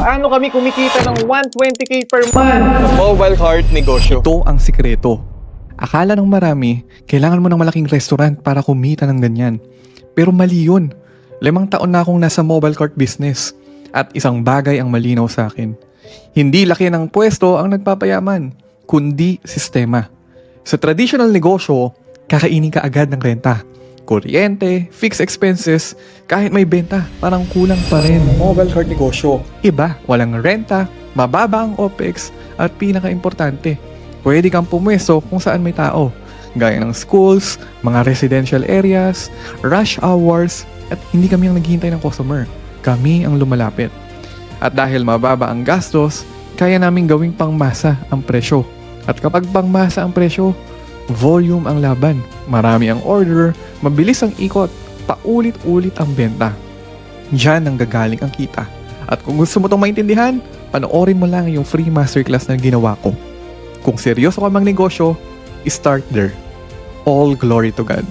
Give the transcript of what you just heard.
paano kami kumikita ng 120k per month sa Mobile cart negosyo. Ito ang sikreto. Akala ng marami, kailangan mo ng malaking restaurant para kumita ng ganyan. Pero mali yun. 5 taon na akong nasa mobile cart business. At isang bagay ang malinaw sa akin. Hindi laki ng pwesto ang nagpapayaman, kundi sistema. Sa traditional negosyo, kakainin ka agad ng renta. Kuryente, fixed expenses, kahit may benta, parang kulang pa rin. Mobile cart negosyo. Iba, walang renta, mababa ang OPEX, at pinaka-importante, pwede kang pumwesto kung saan may tao. Gaya ng schools, mga residential areas, rush hours, at hindi kami ang naghihintay ng customer. Kami ang lumalapit. At dahil mababa ang gastos, kaya naming gawing pangmasa ang presyo. At kapag pangmasa ang presyo, volume ang laban. Marami ang order, mabilis ang ikot, paulit-ulit ang benta. Diyan ang gagaling ang kita. At kung gusto mo itong maintindihan, panoorin mo lang yung free masterclass na ginawa ko. Kung seryoso ka mang negosyo, start there. All glory to God.